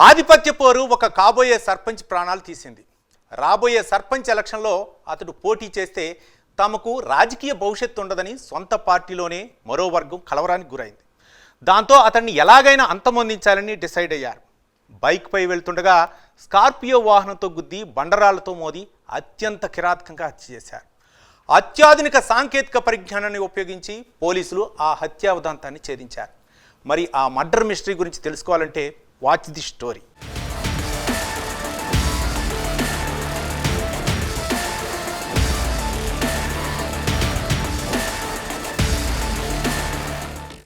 ఆధిపత్య పోరు ఒక కాబోయే సర్పంచ్ ప్రాణాలు తీసింది. రాబోయే సర్పంచ్ ఎలక్షన్లో అతడు పోటీ చేస్తే తమకు రాజకీయ భవిష్యత్తు ఉండదని సొంత పార్టీలోనే మరో వర్గం కలవరానికి గురైంది. దాంతో అతన్ని ఎలాగైనా అంతమొందించాలని డిసైడ్ అయ్యారు. బైక్పై వెళ్తుండగా స్కార్పియో వాహనంతో గుద్ది బండరాళ్లతో మోది అత్యంత కిరాతకంగా హత్య చేశారు. అత్యాధునిక సాంకేతిక పరిజ్ఞానాన్ని ఉపయోగించి పోలీసులు ఆ హత్యా ఉదంతాన్ని ఛేదించారు. మరి ఆ మర్డర్ మిస్టరీ గురించి తెలుసుకోవాలంటే వాచ్ ది స్టోరీ.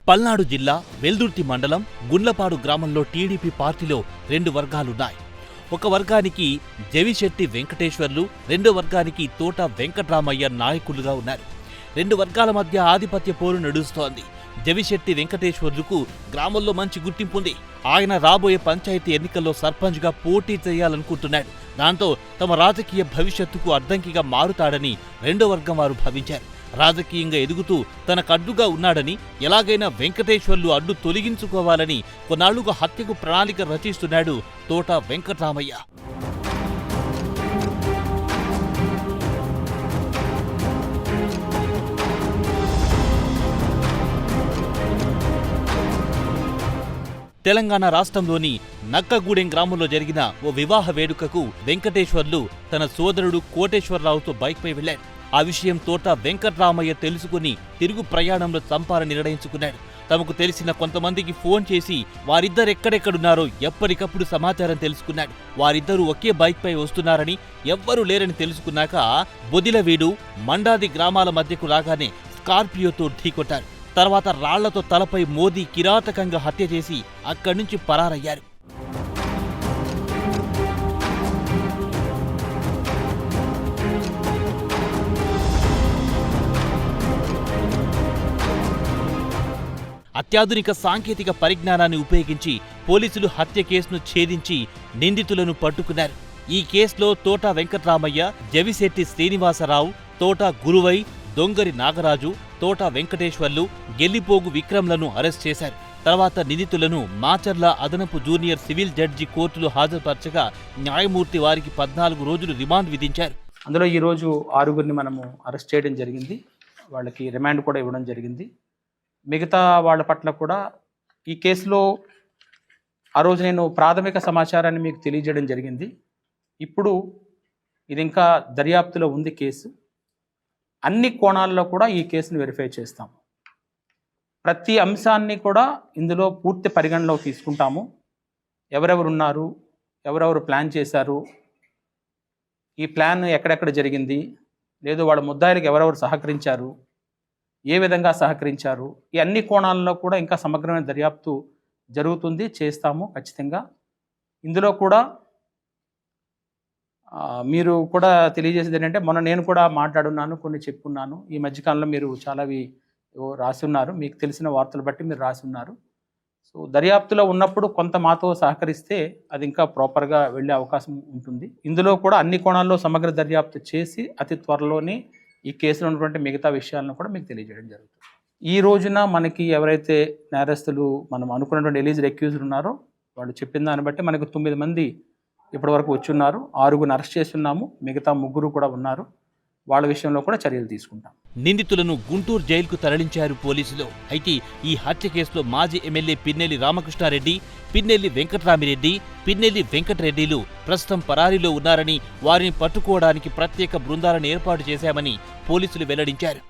పల్నాడు జిల్లా వెల్దుర్తి మండలం గుండ్లపాడు గ్రామంలో టీడీపీ పార్టీలో రెండు వర్గాలున్నాయి. ఒక వర్గానికి జవిశెట్టి వెంకటేశ్వర్లు, రెండో వర్గానికి తోట వెంకట్రామయ్య నాయకులుగా ఉన్నారు. రెండు వర్గాల మధ్య ఆధిపత్య పోరు నడుస్తోంది. జవిశెట్టి వెంకటేశ్వర్లకు గ్రామంలో మంచి గుర్తింపుంది. ఆయన రాబోయే పంచాయతీ ఎన్నికల్లో సర్పంచ్గా పోటీ చేయాలనుకుంటున్నాడు. దాంతో తమ రాజకీయ భవిష్యత్తుకు అడ్డంకిగా మారుతాడని రెండో వర్గం వారు భావించారు. రాజకీయంగా ఎదుగుతూ తనకడ్డుగా ఉన్నాడని, ఎలాగైనా వెంకటేశ్వర్లు అడ్డు తొలగించుకోవాలని కొన్నాళ్లుగా హత్యకు ప్రణాళిక రచిస్తున్నాడు తోట వెంకట్రామయ్య. తెలంగాణ రాష్ట్రంలోని నక్కగూడెం గ్రామంలో జరిగిన ఓ వివాహ వేడుకకు వెంకటేశ్వర్లు తన సోదరుడు కోటేశ్వరరావుతో బైక్పై వెళ్లాడు. ఆ విషయం తోట వెంకట్రామయ్య తెలుసుకుని తిరుగు ప్రయాణంలో చంపాలని నిర్ణయించుకున్నాడు. తమకు తెలిసిన కొంతమందికి ఫోన్ చేసి వారిద్దరెక్కడెక్కడున్నారో ఎప్పటికప్పుడు సమాచారం తెలుసుకున్నాడు. వారిద్దరూ ఒకే బైక్పై వస్తున్నారని, ఎవ్వరూ లేరని తెలుసుకున్నాక బొదిలవీడు, మండాది గ్రామాల మధ్యకు రాగానే స్కార్పియోతో ఢీకొట్టారు. తర్వాత రాళ్లతో తలపై మోదీ కిరాతకంగా హత్య చేసి అక్కడి నుంచి పరారయ్యారు. అత్యాధునిక సాంకేతిక పరిజ్ఞానాన్ని ఉపయోగించి పోలీసులు హత్య కేసును ఛేదించి నిందితులను పట్టుకున్నారు. ఈ కేసులో తోట వెంకట్రామయ్య, జవిశెట్టి శ్రీనివాసరావు, తోట గురువై, దొంగరి నాగరాజు, తోట వెంకటేశ్వర్లు, గెల్లిపోగు విక్రమ్లను అరెస్ట్ చేశారు. తర్వాత నిందితులను మాచర్ల అదనపు జూనియర్ సివిల్ జడ్జి కోర్టులో హాజరుపరచగా న్యాయమూర్తి వారికి 14 రోజులు రిమాండ్ విధించారు. అందులో ఈరోజు 6గురిని మనము అరెస్ట్ చేయడం జరిగింది. వాళ్ళకి రిమాండ్ కూడా ఇవ్వడం జరిగింది. మిగతా వాళ్ళ పట్ల కూడా ఈ కేసులో ఆ రోజు నేను ప్రాథమిక సమాచారాన్ని మీకు తెలియజేయడం జరిగింది. ఇప్పుడు ఇది ఇంకా దర్యాప్తులో ఉంది కేసు. అన్ని కోణాల్లో కూడా ఈ కేసును వెరిఫై చేస్తాము. ప్రతి అంశాన్ని కూడా ఇందులో పూర్తి పరిగణలోకి తీసుకుంటాము. ఎవరెవరు ఉన్నారు, ఎవరెవరు ప్లాన్ చేశారు, ఈ ప్లాన్ ఎక్కడెక్కడ జరిగింది, లేదు వాళ్ళ ముద్దాయిలకు ఎవరెవరు సహకరించారు, ఏ విధంగా సహకరించారు, ఈ అన్ని కోణాల్లో కూడా ఇంకా సమగ్రమైన దర్యాప్తు జరుగుతుంది, చేస్తాము ఖచ్చితంగా. ఇందులో కూడా మీరు కూడా తెలియజేసేది ఏంటంటే, మొన్న నేను కూడా మాట్లాడున్నాను, కొన్ని చెప్పున్నాను. ఈ మధ్యకాలంలో మీరు చాలావి రాసి ఉన్నారు, మీకు తెలిసిన వార్తలు బట్టి మీరు రాసి ఉన్నారు. సో దర్యాప్తులో ఉన్నప్పుడు కొంత మాతో సహకరిస్తే అది ఇంకా ప్రాపర్గా వెళ్ళే అవకాశం ఉంటుంది. ఇందులో కూడా అన్ని కోణాల్లో సమగ్ర దర్యాప్తు చేసి అతి త్వరలోనే ఈ కేసులో ఉన్నటువంటి మిగతా విషయాలను కూడా మీకు తెలియజేయడం జరుగుతుంది. ఈ రోజున మనకి ఎవరైతే నేరస్తులు మనం అనుకున్నటువంటి ఎలిజిబుల్ అక్యూజ్డ్ ఉన్నారో వాళ్ళు చెప్పిన దాన్ని బట్టి మనకు 9 మంది ఇప్పటివరకు వచ్చి ఉన్నారు. 6గురిని అరెస్ట్ చేస్తున్నాము. మిగతా 3 కూడా ఉన్నారు. వాళ్ళ విషయంలో కూడా చర్యలు తీసుకుంటాం. నిందితులను గుంటూరు జైలుకు తరలించారు పోలీసులు. అయితే ఈ హత్య కేసులో మాజీ ఎమ్మెల్యే పిన్నెల్లి రామకృష్ణారెడ్డి, పిన్నెల్లి వెంకట్రామిరెడ్డి, పిన్నెల్లి వెంకటరెడ్డిలు ప్రస్తుతం పరారీలో ఉన్నారని, వారిని పట్టుకోవడానికి ప్రత్యేక బృందాలను ఏర్పాటు చేశామని పోలీసులు వెల్లడించారు.